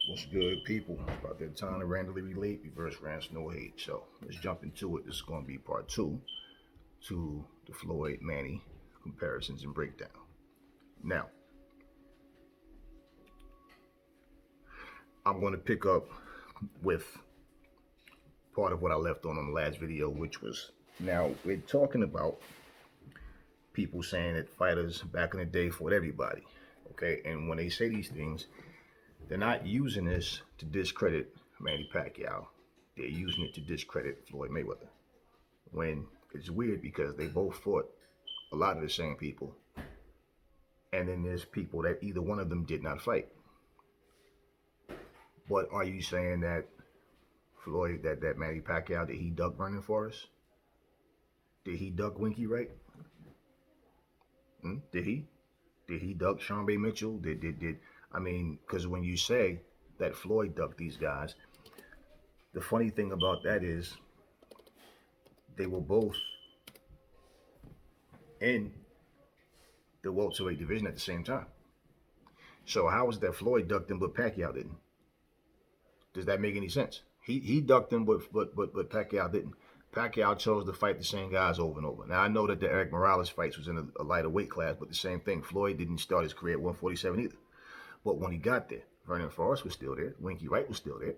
What's good, people? It's about that time to randomly relate, reverse rants, no hate. So let's jump into it. This is going to be part two to the Floyd Manny comparisons and breakdown. Now, I'm going to pick up with part of what I left on the last video, which was now we're talking about people saying that fighters back in the day fought everybody. Okay, and when they say these things, they're not using this to discredit Manny Pacquiao. They're using it to discredit Floyd Mayweather. When it's weird because they both fought a lot of the same people, and then there's people that either one of them did not fight. But are you saying that Floyd, that Manny Pacquiao, did he duck Vernon Forrest? Did he duck Winky Wright? Did he? Did he duck Sean B. Mitchell? Did I mean? Because when you say that Floyd ducked these guys, the funny thing about that is they were both in the welterweight division at the same time. So how is that Floyd ducked him but Pacquiao didn't? Does that make any sense? He ducked him but Pacquiao didn't. Pacquiao chose to fight the same guys over and over. Now I know that the Eric Morales fights was in a lighter weight class, but the same thing. Floyd didn't start his career at 147 either. But when he got there, Vernon Forrest was still there. Winky Wright was still there.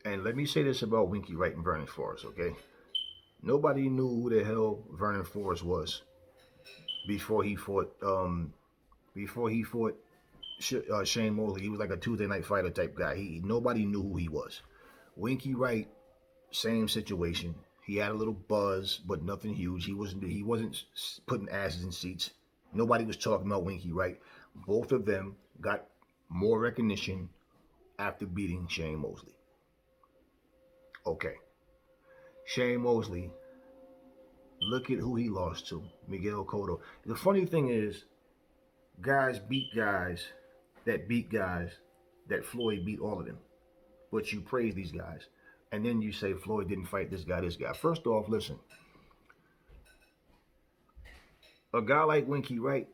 And let me say this about Winky Wright and Vernon Forrest, okay? Nobody knew who the hell Vernon Forrest was before he fought. Shane Mosley. He was like a Tuesday Night Fighter type guy. Nobody knew who he was. Winky Wright, same situation. He had a little buzz, but nothing huge. He wasn't putting asses in seats. Nobody was talking about Winky Wright. Both of them got more recognition after beating Shane Mosley. Okay. Shane Mosley, look at who he lost to, Miguel Cotto. The funny thing is, guys beat guys that Floyd beat all of them. But you praise these guys. And then you say Floyd didn't fight this guy. First off, listen. A guy like Winky Wright,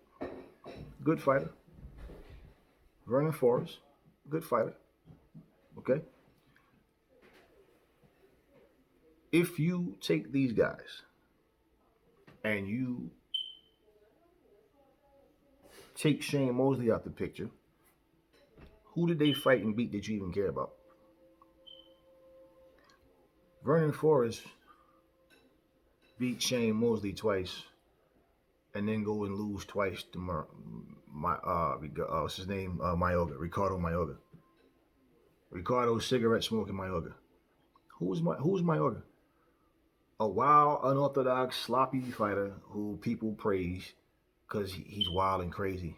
good fighter. Vernon Forrest, good fighter. Okay? If you take these guys and you take Shane Mosley out the picture, who did they fight and beat that you even care about? Vernon Forrest beat Shane Mosley twice and then go and lose twice to what's his name? Ricardo Mayorga. Ricardo cigarette smoking Mayorga. Who's Mayorga? A wild, unorthodox, sloppy fighter who people praise because he's wild and crazy.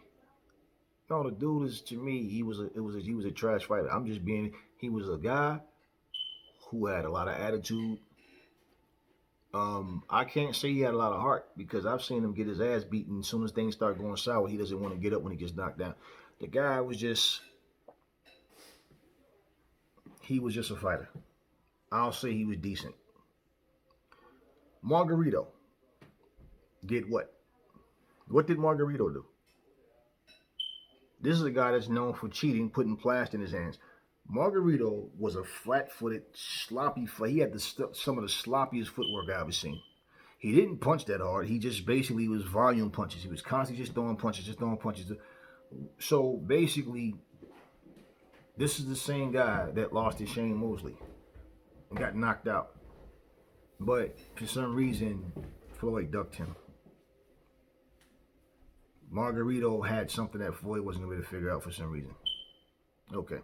No, the dude is, to me, he was a trash fighter. He was a guy who had a lot of attitude. I can't say he had a lot of heart because I've seen him get his ass beaten. As soon as things start going sour, he doesn't want to get up when he gets knocked down. The guy was just a fighter. I'll say he was decent. Margarito did what? What did Margarito do? This is a guy that's known for cheating, putting plaster in his hands. Margarito was a flat-footed, sloppy fight. He had some of the sloppiest footwork I've ever seen. He didn't punch that hard. He just basically was volume punches. He was constantly just throwing punches. So basically, this is the same guy that lost to Shane Mosley and got knocked out. But for some reason, Floyd ducked him. Margarito had something that Floyd wasn't able to figure out for some reason. Okay.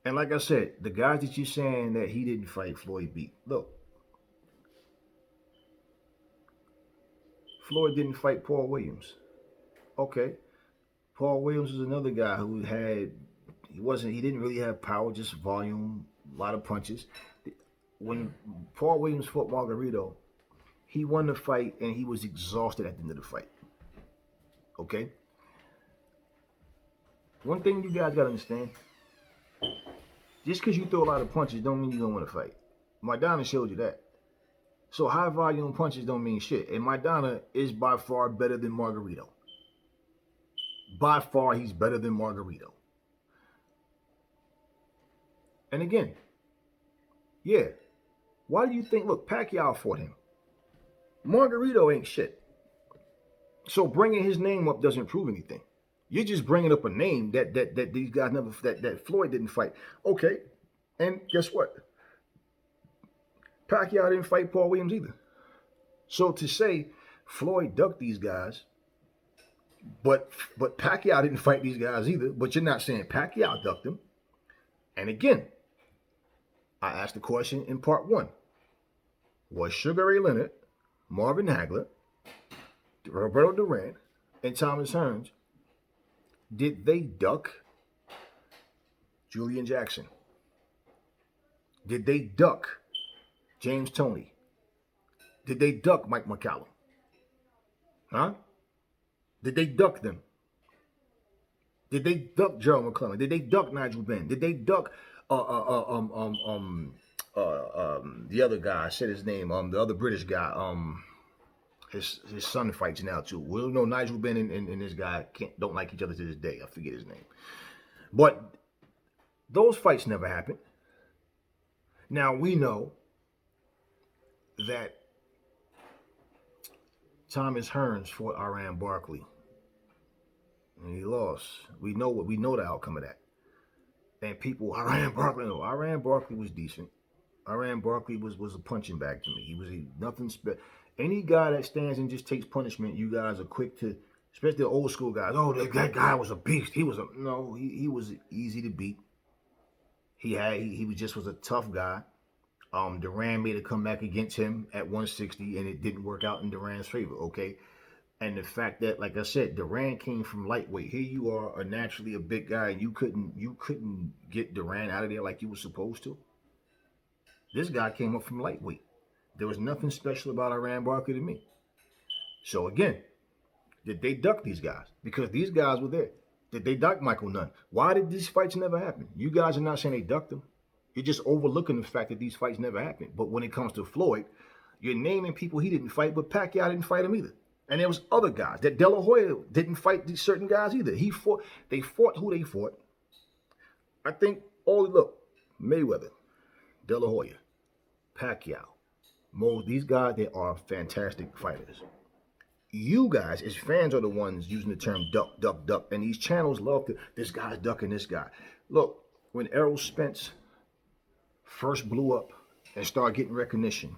And like I said, the guys that you're saying that he didn't fight, Floyd beat. Look, Floyd didn't fight Paul Williams. Okay. Paul Williams was another guy who he didn't really have power, just volume, a lot of punches. When Paul Williams fought Margarito, he won the fight and he was exhausted at the end of the fight. Okay? One thing you guys gotta understand, just because you throw a lot of punches don't mean you're gonna win a fight. Maidana showed you that. So high volume punches don't mean shit. And Maidana is by far better than Margarito. By far, he's better than Margarito. And again, yeah, why do you think, look, Pacquiao fought him? Margarito ain't shit. So bringing his name up doesn't prove anything. You're just bringing up a name that these guys never, that Floyd didn't fight. Okay, and guess what? Pacquiao didn't fight Paul Williams either. So to say Floyd ducked these guys, but Pacquiao didn't fight these guys either, but you're not saying Pacquiao ducked them. And again, I asked the question in part one. Was Sugar Ray Leonard, Marvin Hagler, Roberto Duran, and Thomas Hearns, did they duck Julian Jackson? Did they duck James Toney? Did they duck Mike McCallum? Huh? Did they duck them? Did they duck Gerald McClellan? Did they duck Nigel Benn? Did they duck the other guy? I said his name. The other British guy. His son fights now too. We don't know Nigel Benn and this guy don't like each other to this day. I forget his name. But those fights never happened. Now we know that Thomas Hearns fought Iran Barkley. And he lost. We know the outcome of that. And people, Iran Barkley was decent. Iran Barkley was a punching bag to me. He was nothing special. Any guy that stands and just takes punishment, you guys are quick to, especially the old school guys. Oh, that guy was a beast. He was easy to beat. He was a tough guy. Duran made a comeback against him at 160, and it didn't work out in Duran's favor. Okay, and the fact that, like I said, Duran came from lightweight. Here you are naturally a big guy, and you couldn't get Duran out of there like you were supposed to. This guy came up from lightweight. There was nothing special about Iran Barkley to me. So again, did they duck these guys? Because these guys were there. Did they duck Michael Nunn? Why did these fights never happen? You guys are not saying they ducked them. You're just overlooking the fact that these fights never happened. But when it comes to Floyd, you're naming people he didn't fight, but Pacquiao didn't fight him either. And there was other guys. That De La Hoya didn't fight these certain guys either. They fought who they fought. I think Mayweather, De La Hoya, Pacquiao, these guys, they are fantastic fighters. You guys, as fans, are the ones using the term duck, duck, duck. And these channels love this guy's ducking this guy. Look, when Errol Spence first blew up and started getting recognition,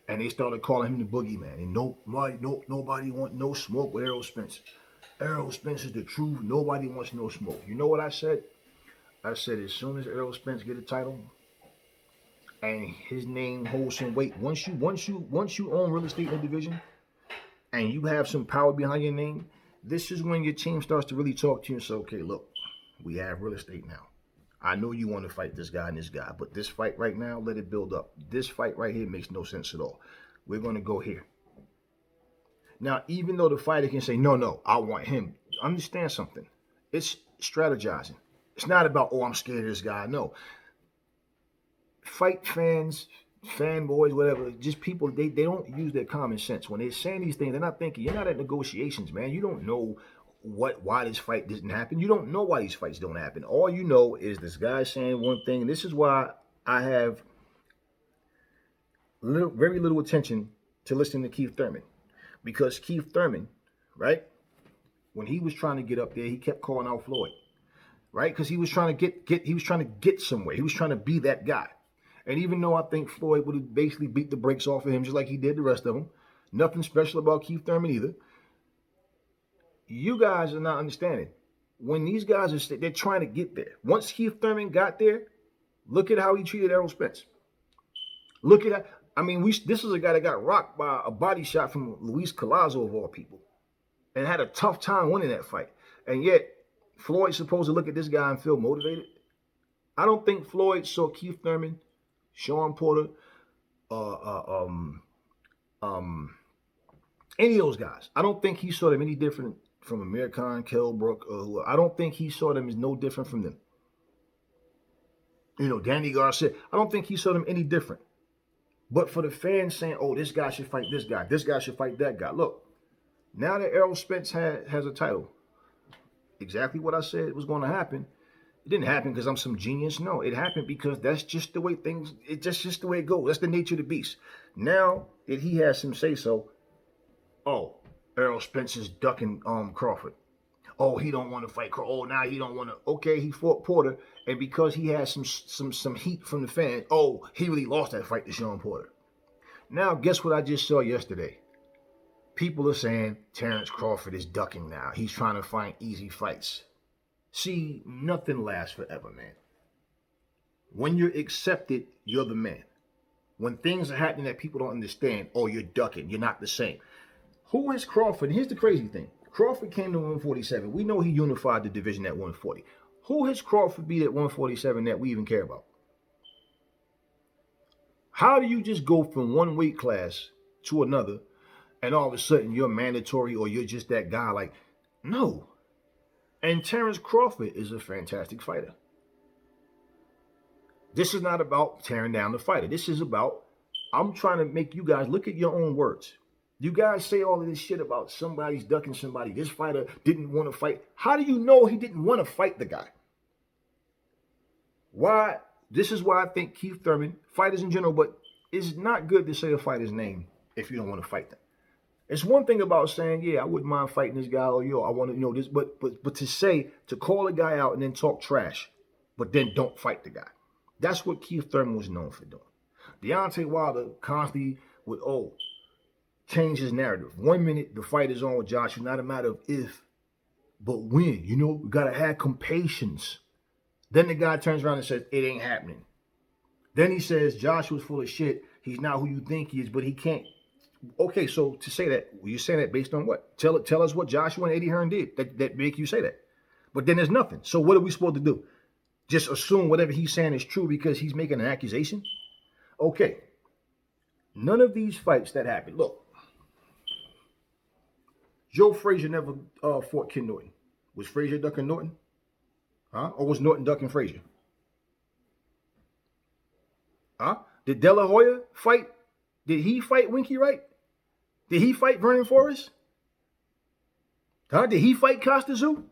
and they started calling him the boogeyman, and nobody want no smoke with Errol Spence. Errol Spence is the truth. Nobody wants no smoke. You know what I said? I said as soon as Errol Spence get a title and his name holds some weight, once you own real estate in the division and you have some power behind your name, this is when your team starts to really talk to you and say, okay, look, we have real estate now. I know you want to fight this guy and this guy, but this fight right now, let it build up. This fight right here makes no sense at all. We're going to go here. Now, even though the fighter can say, no, I want him, understand something. It's strategizing. It's not about, oh, I'm scared of this guy. No. Fight fans, fanboys, whatever, just people, they don't use their common sense. When they're saying these things, they're not thinking. You're not at negotiations, man. You don't know why this fight didn't happen. You don't know why these fights don't happen. All you know is this guy saying one thing, and this is why I have very little attention to listening to Keith Thurman. Because Keith Thurman, right, when he was trying to get up there, he kept calling out Floyd, right? Because he was trying to get somewhere. He was trying to be that guy. And even though I think Floyd would have basically beat the brakes off of him just like he did the rest of them, nothing special about Keith Thurman either. You guys are not understanding. When these guys they're trying to get there. Once Keith Thurman got there, look at how he treated Errol Spence. Look at that. I mean, this is a guy that got rocked by a body shot from Luis Collazo of all people, and had a tough time winning that fight. And yet, Floyd's supposed to look at this guy and feel motivated. I don't think Floyd saw Keith Thurman, Sean Porter, any of those guys. I don't think he saw them any different from Amir Khan, Kell Brook, or I don't think he saw them as no different from them. Danny Garcia. I don't think he saw them any different. But for the fans saying, oh, this guy should fight this guy should fight that guy. Look, now that Errol Spence has a title, exactly what I said was going to happen. It didn't happen because I'm some genius. No, it happened because that's just the way things. It's just the way it goes. That's the nature of the beast. Now that he has some say so, oh, Errol Spencer's ducking Crawford. Oh, he don't want to fight. Oh, now he don't want to. Okay, he fought Porter, and because he has some heat from the fans, oh, he really lost that fight to Sean Porter. Now, guess what I just saw yesterday? People are saying Terrence Crawford is ducking now. He's trying to find easy fights. See, nothing lasts forever, man. When you're accepted, you're the man. When things are happening that people don't understand, oh, you're ducking. You're not the same. Who is Crawford? Here's the crazy thing. Crawford came to 147. We know he unified the division at 140. Who has Crawford beat at 147 that we even care about? How do you just go from one weight class to another and all of a sudden you're mandatory or you're just that guy? Like, no. And Terrence Crawford is a fantastic fighter. This is not about tearing down the fighter. This is about, I'm trying to make you guys look at your own words. You guys say all of this shit about somebody's ducking somebody. This fighter didn't want to fight. How do you know he didn't want to fight the guy? Why? This is why I think Keith Thurman, fighters in general, but it's not good to say a fighter's name if you don't want to fight them. It's one thing about saying, yeah, I wouldn't mind fighting this guy, or yo, I want to know this, but to call a guy out and then talk trash, but then don't fight the guy. That's what Keith Thurman was known for doing. Deontay Wilder constantly would, change his narrative. 1 minute the fight is on with Josh. It's not a matter of if, but when. You know, we gotta have patience. Then the guy turns around and says, it ain't happening. Then he says, Joshua's full of shit. He's not who you think he is, but he can't. Okay, so to say that, you're saying that based on what? Tell us what Joshua and Eddie Hearn did that make you say that. But then there's nothing. So what are we supposed to do? Just assume whatever he's saying is true because he's making an accusation? Okay. None of these fights that happened. Look, Joe Frazier never fought Ken Norton. Was Frazier ducking Norton? Huh? Or was Norton ducking Frazier? Huh? Did De La Hoya fight? Did he fight Winky Wright? Did he fight Vernon Forrest? Huh? Did he fight Costa Zoo?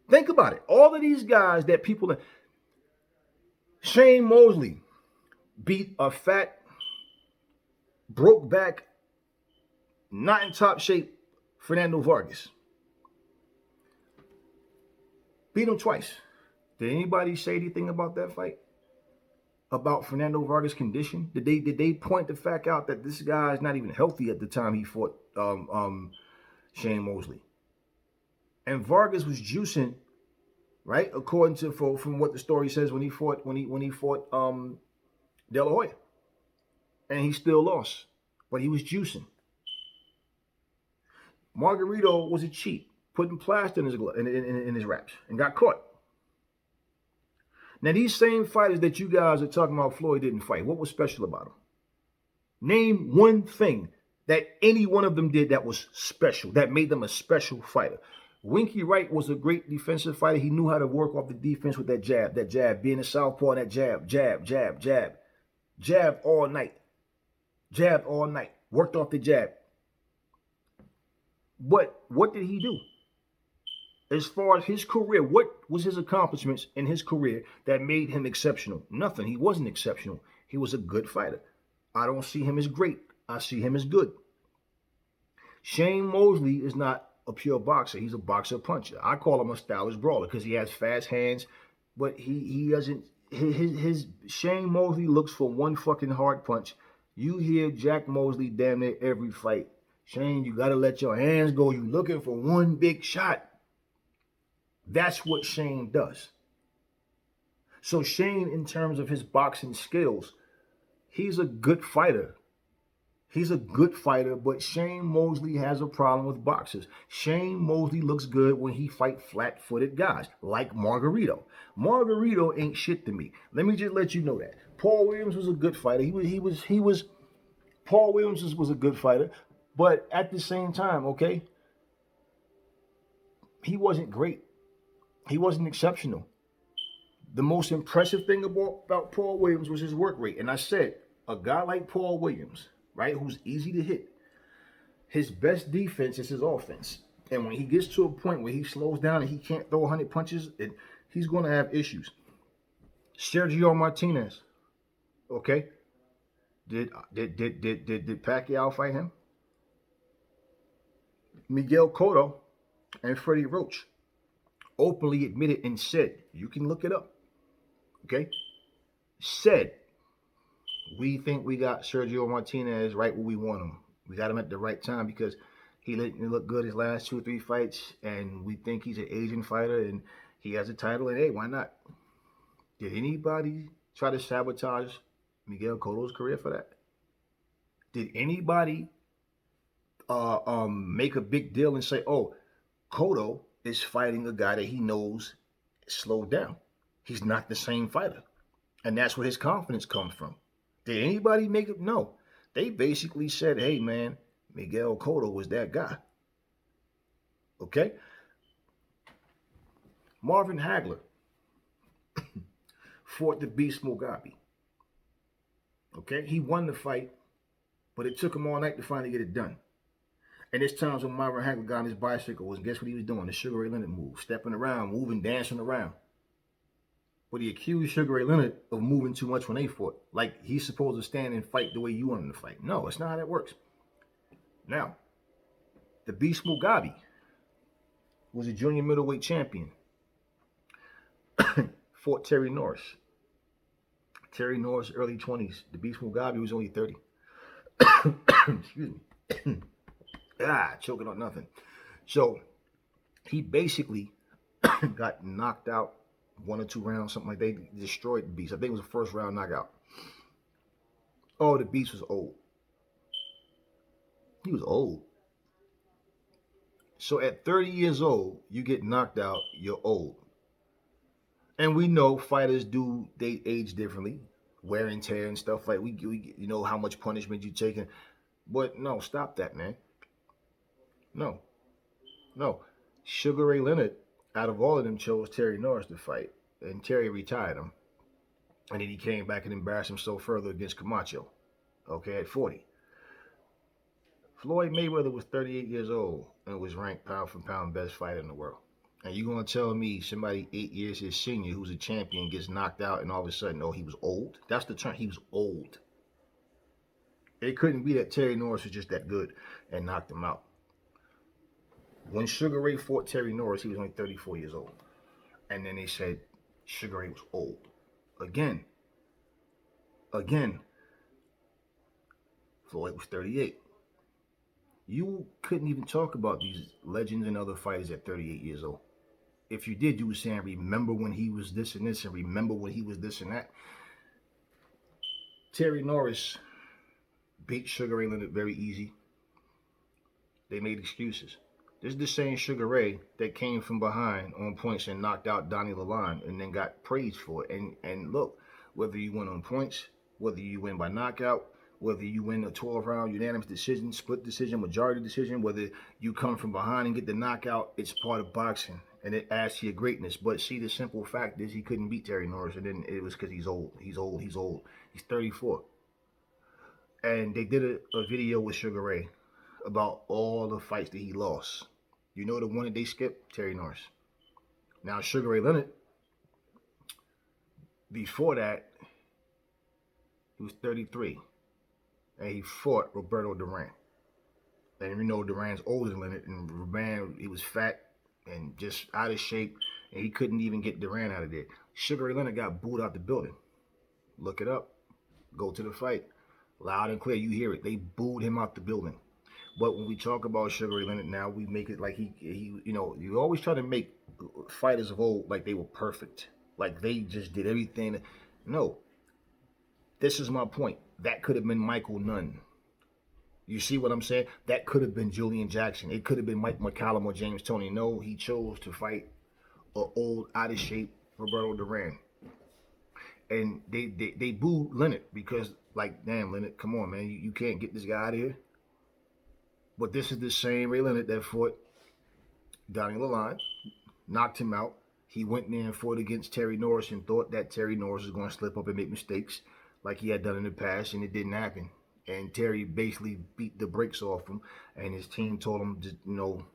Think about it. All of these guys that people... Shane Mosley beat a fat, broke back, not in top shape Fernando Vargas. Beat him twice. Did anybody say anything about that fight? About Fernando Vargas' condition? Did they point the fact out that this guy is not even healthy at the time he fought Shane Mosley? And Vargas was juicing, right? According to from what the story says when he fought De La Hoya. And he still lost. But he was juicing. Margarito was a cheat, putting plaster in his wraps and got caught. Now, these same fighters that you guys are talking about Floyd didn't fight, what was special about him? Name one thing that any one of them did that was special, that made them a special fighter. Winky Wright was a great defensive fighter. He knew how to work off the defense with that jab, being a southpaw, that jab all night. Worked off the jab. But what did he do? As far as his career, what was his accomplishments in his career that made him exceptional? Nothing. He wasn't exceptional. He was a good fighter. I don't see him as great. I see him as good. Shane Mosley is not a pure boxer. He's a boxer puncher. I call him a stylish brawler because he has fast hands, but he doesn't. His Shane Mosley looks for one fucking hard punch. You hear Jack Mosley damn near every fight. Shane, you got to let your hands go. You looking for one big shot. That's what Shane does. So Shane, in terms of his boxing skills, he's a good fighter. He's a good fighter, but Shane Mosley has a problem with boxers. Shane Mosley looks good when he fight flat-footed guys, like Margarito. Margarito ain't shit to me. Let me just let you know that. Paul Williams was a good fighter. Paul Williams was a good fighter, but at the same time, okay, he wasn't great. He wasn't exceptional. The most impressive thing about Paul Williams was his work rate. And I said, a guy like Paul Williams, right, who's easy to hit, his best defense is his offense. And when he gets to a point where he slows down and he can't throw 100 punches, he's going to have issues. Sergio Martinez, okay? Did Pacquiao fight him? Miguel Cotto and Freddie Roach openly admitted and said, you can look it up, okay? Said, we think we got Sergio Martinez right where we want him. We got him at the right time because he look good his last 2 or 3 fights, and we think he's an Asian fighter and he has a title. And hey, why not? Did anybody try to sabotage Miguel Cotto's career for that? Did anybody make a big deal and say, "Oh, Cotto is fighting a guy that he knows slowed down. He's not the same fighter," and that's where his confidence comes from? Did anybody make it? No. They basically said, "Hey, man, Miguel Cotto was that guy." Okay. Marvin Hagler fought the Beast Mugabe. Okay, he won the fight, but it took him all night to finally get it done. And there's times when Marvin Hagler got on his bicycle, and guess what he was doing? The Sugar Ray Leonard move, stepping around, moving, dancing around. But he accused Sugar Ray Leonard of moving too much when they fought. Like he's supposed to stand and fight the way you want him to fight. No, it's not how that works. Now, the Beast Mugabe was a junior middleweight champion. Fought Terry Norris. Terry Norris, early 20s. The Beast Mugabe was only 30. Excuse me. Choking on nothing. So he basically got knocked out 1 or 2 rounds, something like that. They destroyed the Beast. I think it was a first round knockout. Oh, the Beast was old. He was old. So at 30 years old, you get knocked out, you're old. And we know fighters they age differently, wear and tear and stuff like we you know how much punishment you're taking. But no, stop that, man. No. Sugar Ray Leonard, out of all of them, chose Terry Norris to fight. And Terry retired him. And then he came back and embarrassed himself further against Camacho. Okay, at 40. Floyd Mayweather was 38 years old and was ranked pound for pound best fighter in the world. And you gonna tell me somebody 8 years his senior who's a champion gets knocked out and all of a sudden, oh, he was old? That's the term. He was old. It couldn't be that Terry Norris was just that good and knocked him out. When Sugar Ray fought Terry Norris, he was only 34 years old. And then they said Sugar Ray was old. Again, Floyd was 38. You couldn't even talk about these legends and other fighters at 38 years old. If you did, you were saying, remember when he was this and this, and remember when he was this and that. Terry Norris beat Sugar Ray Leonard very easy. They made excuses. This is the same Sugar Ray that came from behind on points and knocked out Donnie Lalonde and then got praised for it. And look, whether you win on points, whether you win by knockout, whether you win a 12-round unanimous decision, split decision, majority decision, whether you come from behind and get the knockout, it's part of boxing. And it adds to your greatness. But see, the simple fact is he couldn't beat Terry Norris, and then it was because he's old. He's 34. And they did a video with Sugar Ray about all the fights that he lost. You know the one that they skipped? Terry Norris. Now, Sugar Ray Leonard, before that, he was 33. And he fought Roberto Duran. And you know Duran's older than Leonard, and Duran, he was fat and just out of shape, and he couldn't even get Duran out of there. Sugar Ray Leonard got booed out the building. Look it up. Go to the fight. Loud and clear, you hear it. They booed him out the building. But when we talk about Sugar Ray Leonard now, we make it like he you know, you always try to make fighters of old like they were perfect. Like they just did everything. No. This is my point. That could have been Michael Nunn. You see what I'm saying? That could have been Julian Jackson. It could have been Mike McCallum or James Toney. No, he chose to fight an old, out of shape Roberto Duran. And they booed Leonard because, like, damn, Leonard, come on, man. You can't get this guy out of here. But this is the same Ray Leonard that fought Donnie Lalonde, knocked him out. He went in there and fought against Terry Norris and thought that Terry Norris was going to slip up and make mistakes like he had done in the past, and it didn't happen. And Terry basically beat the brakes off him, and his team told him to,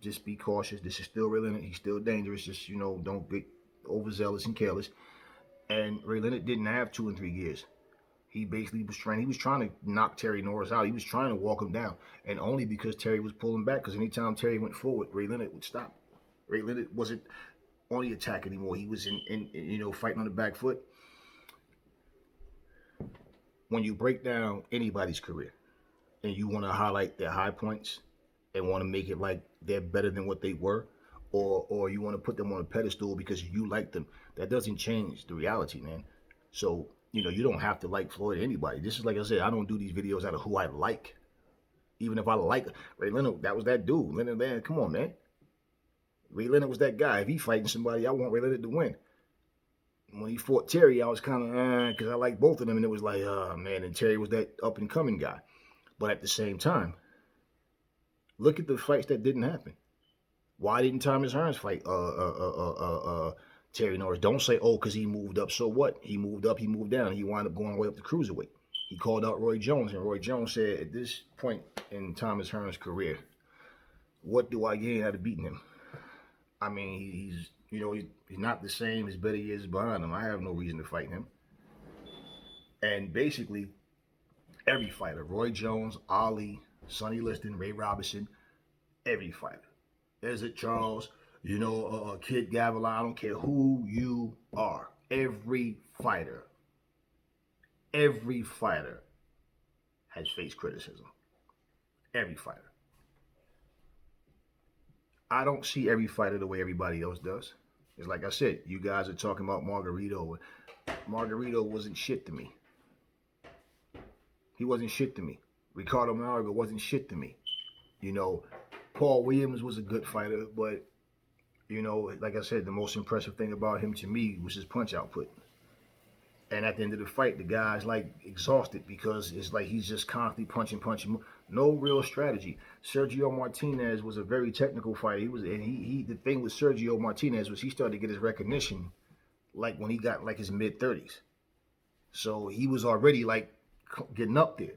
Just be cautious. This is still Ray Leonard. He's still dangerous. Just, don't get overzealous and careless. And Ray Leonard didn't have 2 and 3 gears. He basically was trying. He was trying to knock Terry Norris out. He was trying to walk him down, and only because Terry was pulling back. Because anytime Terry went forward, Ray Leonard would stop. Ray Leonard wasn't on the attack anymore. He was in fighting on the back foot. When you break down anybody's career and you want to highlight their high points and want to make it like they're better than what they were, or you want to put them on a pedestal because you like them, that doesn't change the reality, man. So, you don't have to like Floyd or anybody. This is, like I said, I don't do these videos out of who I like. Even if I like Ray Leonard, that was that dude. Leonard, man, come on, man. Ray Leonard was that guy. If he fighting somebody, I want Ray Leonard to win. When he fought Terry, I was kind of, because I like both of them, and it was like, man, and Terry was that up-and-coming guy. But at the same time, look at the fights that didn't happen. Why didn't Thomas Hearns fight Terry Norris? Don't say, because he moved up. So what? He moved up, he moved down. He wound up going all the way up to cruiserweight. He called out Roy Jones, and Roy Jones said, at this point in Thomas Hearns' career, what do I gain out of beating him? I mean, he's not the same as better years behind him. I have no reason to fight him. And basically, every fighter, Roy Jones, Ali, Sonny Liston, Ray Robinson, every fighter. Desert Charles, Kid Gavilan, I don't care who you are. Every fighter has faced criticism. Every fighter. I don't see every fighter the way everybody else does. It's like I said, you guys are talking about Margarito. Margarito wasn't shit to me. He wasn't shit to me. Ricardo Malaga wasn't shit to me. Paul Williams was a good fighter, but, like I said, the most impressive thing about him to me was his punch output. And at the end of the fight, the guy's like exhausted because it's like he's just constantly punching. No real strategy. Sergio Martinez was a very technical fighter. The thing with Sergio Martinez was he started to get his recognition like when he got like his mid-30s. So he was already like getting up there.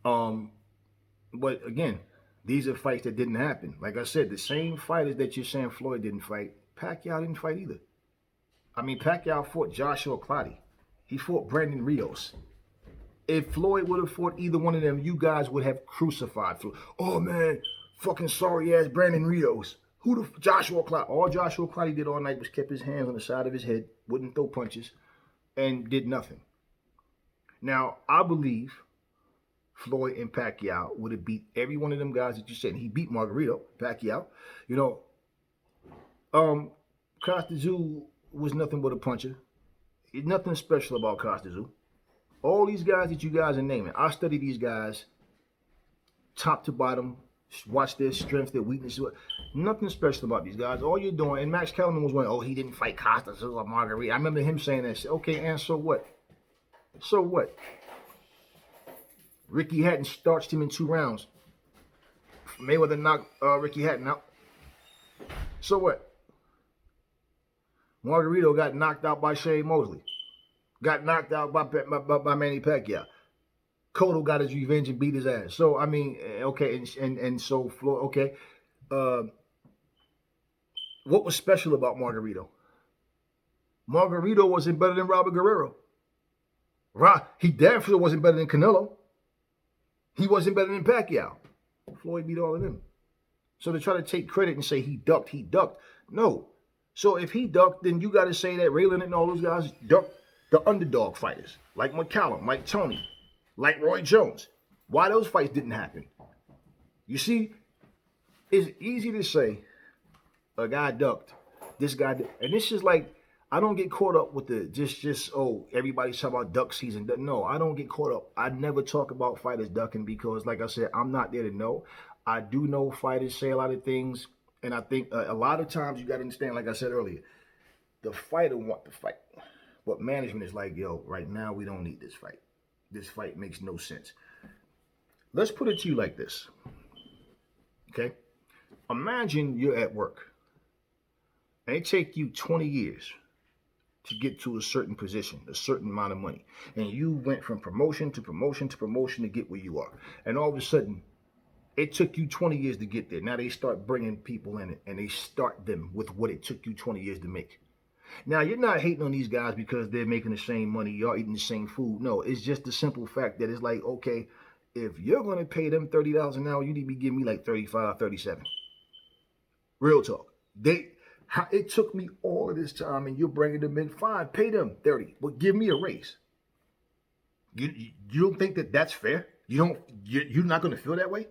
But again, these are fights that didn't happen. Like I said, the same fighters that you're saying Floyd didn't fight, Pacquiao didn't fight either. I mean, Pacquiao fought Joshua Clottey. He fought Brandon Rios. If Floyd would have fought either one of them, you guys would have crucified Floyd. Oh, man, fucking sorry-ass Brandon Rios. Joshua Clottey. All Joshua Clottey did all night was kept his hands on the side of his head, wouldn't throw punches, and did nothing. Now, I believe Floyd and Pacquiao would have beat every one of them guys that you said. He beat Margarito, Pacquiao. Costa Tszyu was nothing but a puncher. Nothing special about Costa Tszyu. All these guys that you guys are naming, I study these guys top to bottom, watch their strengths, their weaknesses. Nothing special about these guys. All you're doing, and Max Kellerman was going, he didn't fight Costa Tszyu or Margarito. I remember him saying that. Okay, and so what? So what? Ricky Hatton starched him in 2 rounds. Mayweather knocked Ricky Hatton out. So what? Margarito got knocked out by Shane Mosley. Got knocked out by Manny Pacquiao. Cotto got his revenge and beat his ass. So, I mean, okay, and so, Floyd, okay. What was special about Margarito? Margarito wasn't better than Robert Guerrero. He damn sure wasn't better than Canelo. He wasn't better than Pacquiao. Floyd beat all of them. So to try to take credit and say he ducked. No. So if he ducked, then you got to say that Ray Leonard and all those guys ducked the underdog fighters, like McCallum, like Tony, like Roy Jones. Why those fights didn't happen? You see, it's easy to say a guy ducked, this guy did, and this is like, I don't get caught up with the everybody's talking about duck season. No, I don't get caught up. I never talk about fighters ducking because, like I said, I'm not there to know. I do know fighters say a lot of things, and I think a lot of times you got to understand, like I said earlier, the fighter want to fight. But management is like, right now we don't need this fight. This fight makes no sense. Let's put it to you like this. Okay? Imagine you're at work, and it take you 20 years to get to a certain position, a certain amount of money. And you went from promotion to promotion to promotion to get where you are. And all of a sudden, It took you 20 years to get there. Now they start bringing people in it, and they start them with what it took you 20 years to make. Now you're not hating on these guys because they're making the same money, y'all eating the same food. No, it's just the simple fact that it's like, okay, if you're gonna pay them $30 an hour, you need to be giving me like 35, 37. Real talk. It took me all of this time, and you're bringing them in. Fine, pay them 30, but give me a raise. You don't think that that's fair? You're not going to feel that way.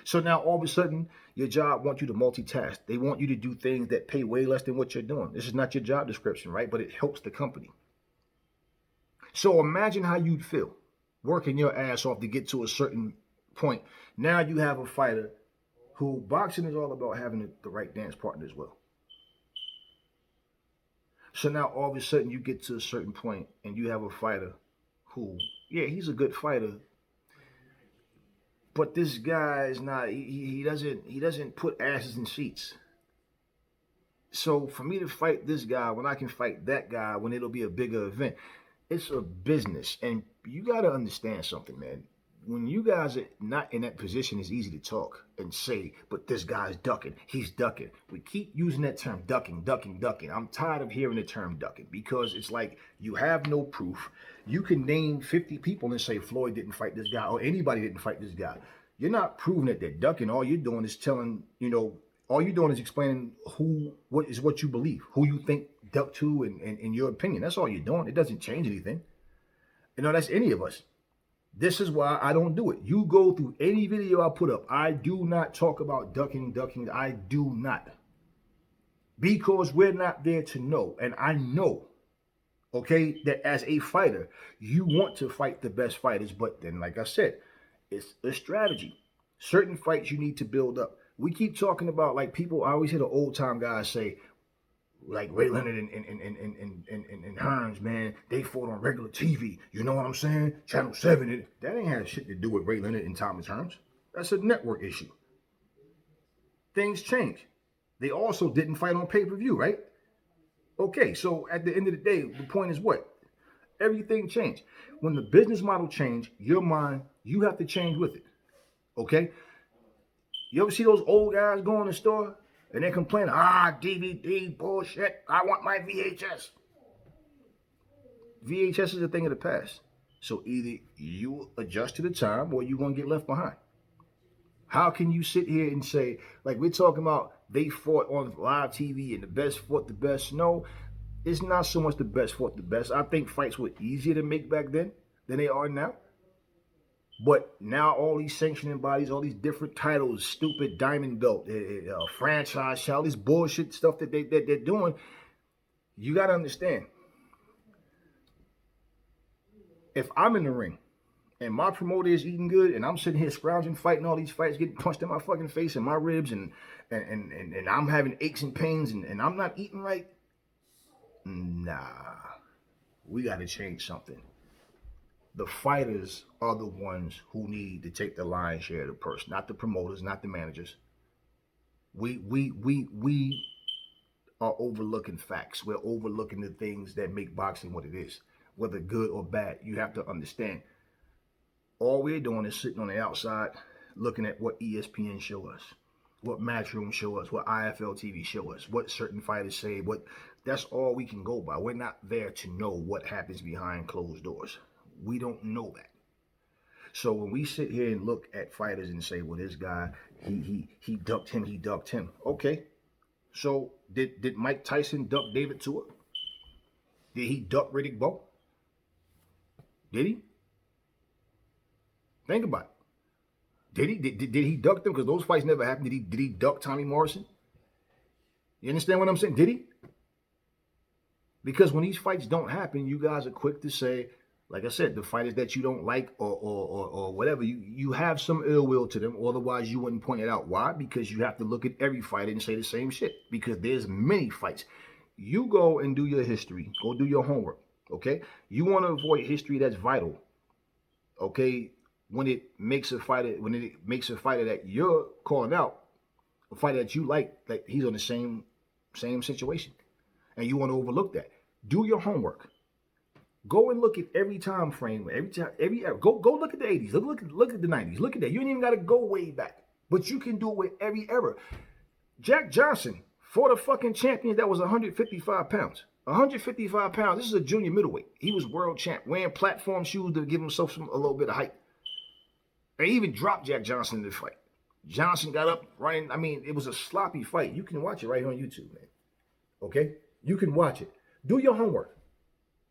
So now all of a sudden, your job wants you to multitask. They want you to do things that pay way less than what you're doing. This is not your job description, right? But it helps the company. So imagine how you'd feel working your ass off to get to a certain point. Now you have a fighter who boxing is all about having the right dance partner as well. So now all of a sudden you get to a certain point and you have a fighter who, yeah, he's a good fighter, but this guy is not. He doesn't put asses in seats. So for me to fight this guy when I can fight that guy when it'll be a bigger event, it's a business, and you got to understand something, man. When you guys are not in that position, it's easy to talk and say, but this guy's ducking. He's ducking. We keep using that term, ducking, ducking, ducking. I'm tired of hearing the term ducking because it's like you have no proof. You can name 50 people and say Floyd didn't fight this guy or anybody didn't fight this guy. You're not proving that they're ducking. All you're doing is all you're doing is explaining what you believe, who you think ducked to in your opinion. That's all you're doing. It doesn't change anything. That's any of us. This is why I don't do it. You go through any video I put up. I do not talk about ducking. I do not. Because we're not there to know. And I know, okay, that as a fighter, you want to fight the best fighters. But then, like I said, it's a strategy. Certain fights you need to build up. We keep talking about, like, people, I always hear the old time guys say, like Ray Leonard and Hearns, man, they fought on regular TV. You know what I'm saying? Channel 7. That ain't had shit to do with Ray Leonard and Thomas Hearns. That's a network issue. Things change. They also didn't fight on pay-per-view, right? Okay, so at the end of the day, the point is what? Everything changed. When the business model changed, your mind, you have to change with it. Okay? You ever see those old guys go in the store? And they complain, DVD, bullshit, I want my VHS. VHS is a thing of the past. So either you adjust to the time or you're going to get left behind. How can you sit here and say, like we're talking about, they fought on live TV and the best fought the best? No, it's not so much the best fought the best. I think fights were easier to make back then than they are now. But now all these sanctioning bodies, all these different titles, stupid diamond belt, franchise, all this bullshit stuff that they're doing, you got to understand. If I'm in the ring and my promoter is eating good and I'm sitting here scrounging, fighting all these fights, getting punched in my fucking face and my ribs and I'm having aches and pains and I'm not eating right, nah, we got to change something. The fighters are the ones who need to take the lion's share of the purse, not the promoters, not the managers. We are overlooking facts. We're overlooking the things that make boxing what it is, whether good or bad. You have to understand. All we're doing is sitting on the outside, looking at what ESPN show us, what Matchroom show us, what IFL TV show us, what certain fighters say. That's all we can go by. We're not there to know what happens behind closed doors. We don't know that. So when we sit here and look at fighters and say, well, this guy, he ducked him. Okay. So did Mike Tyson duck David Tua? Did he duck Riddick Bowe? Did he? Think about it. Did he duck them? Because those fights never happened. Did he duck Tommy Morrison? You understand what I'm saying? Did he? Because when these fights don't happen, you guys are quick to say, like I said, the fighters that you don't like or whatever, you have some ill will to them. Otherwise, you wouldn't point it out. Why? Because you have to look at every fighter and say the same shit. Because there's many fights. You go and do your history. Go do your homework. Okay? You want to avoid history that's vital. Okay? When it makes a fighter that you're calling out, a fighter that you like he's on the same situation. And you want to overlook that. Do your homework. Go and look at every time frame, go look at the 80s, look at the 90s, look at that. You ain't even got to go way back. But you can do it with every era. Jack Johnson fought a fucking champion that was 155 pounds. 155 pounds. This is a junior middleweight. He was world champ, wearing platform shoes to give himself a little bit of height. They even dropped Jack Johnson in the fight. Johnson got up running. I mean, it was a sloppy fight. You can watch it right here on YouTube, man. Okay? You can watch it. Do your homework.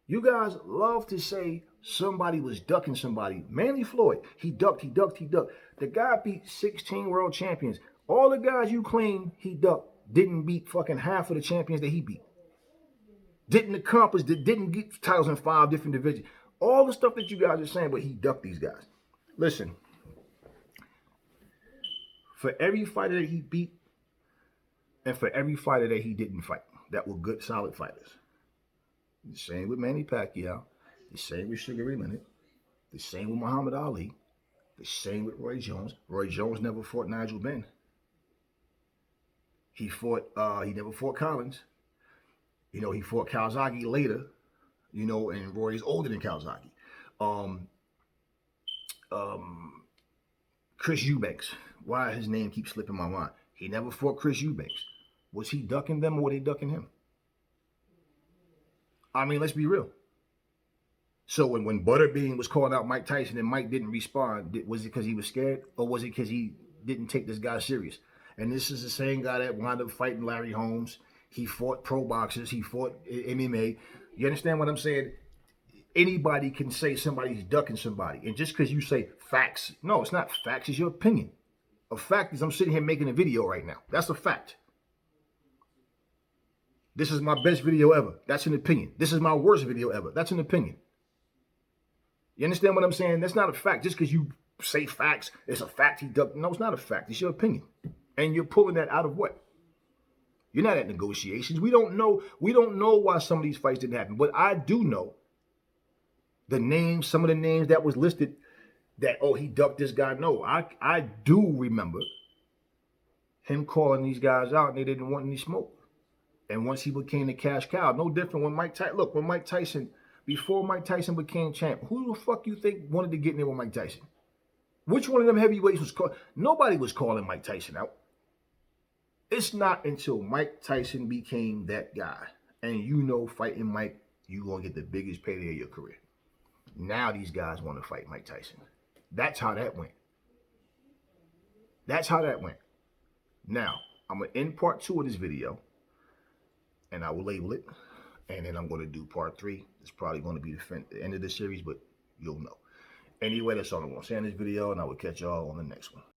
You guys love to say somebody was ducking somebody. Manny Floyd, he ducked, he ducked, he ducked. The guy beat 16 world champions. All the guys you claim he ducked didn't beat fucking half of the champions that he beat. Didn't accomplish, didn't get titles in 5 different divisions. All the stuff that you guys are saying, but he ducked these guys. Listen, for every fighter that he beat and for every fighter that he didn't fight, that were good, solid fighters. The same with Manny Pacquiao, the same with Sugar Ray Leonard, the same with Muhammad Ali, the same with Roy Jones. Roy Jones never fought Nigel Benn. He never fought Collins. You know, he fought Calzaghe later, you know, and Roy's older than Calzaghe. Chris Eubanks. Why his name keeps slipping my mind? He never fought Chris Eubanks. Was he ducking them or were they ducking him? I mean, let's be real. So when Butterbean was calling out Mike Tyson and Mike didn't respond, was it because he was scared or was it because he didn't take this guy serious? And this is the same guy that wound up fighting Larry Holmes. He fought pro boxers. He fought MMA. You understand what I'm saying? Anybody can say somebody's ducking somebody. And just because you say facts, no, it's not facts. It's your opinion. A fact is I'm sitting here making a video right now. That's a fact. This is my best video ever. That's an opinion. This is my worst video ever. That's an opinion. You understand what I'm saying? That's not a fact. Just because you say facts, it's a fact he ducked. No, it's not a fact. It's your opinion. And you're pulling that out of what? You're not at negotiations. We don't know why some of these fights didn't happen. But I do know the names, some of the names that was listed that, oh, he ducked this guy. No, I do remember him calling these guys out and they didn't want any smoke. And once he became the cash cow, no different when Mike Tyson, look, when Mike Tyson, before Mike Tyson became champ, who the fuck you think wanted to get in there with Mike Tyson? Which one of them heavyweights was called? Nobody was calling Mike Tyson out. It's not until Mike Tyson became that guy. And you know fighting Mike, you're going to get the biggest payday of your career. Now these guys want to fight Mike Tyson. That's how that went. That's how that went. Now, I'm going to end part 2 of this video. And I will label it. And then I'm going to do part 3. It's probably going to be the end of the series, but you'll know. Anyway, that's all I'm going to say in this video. And I will catch y'all on the next one.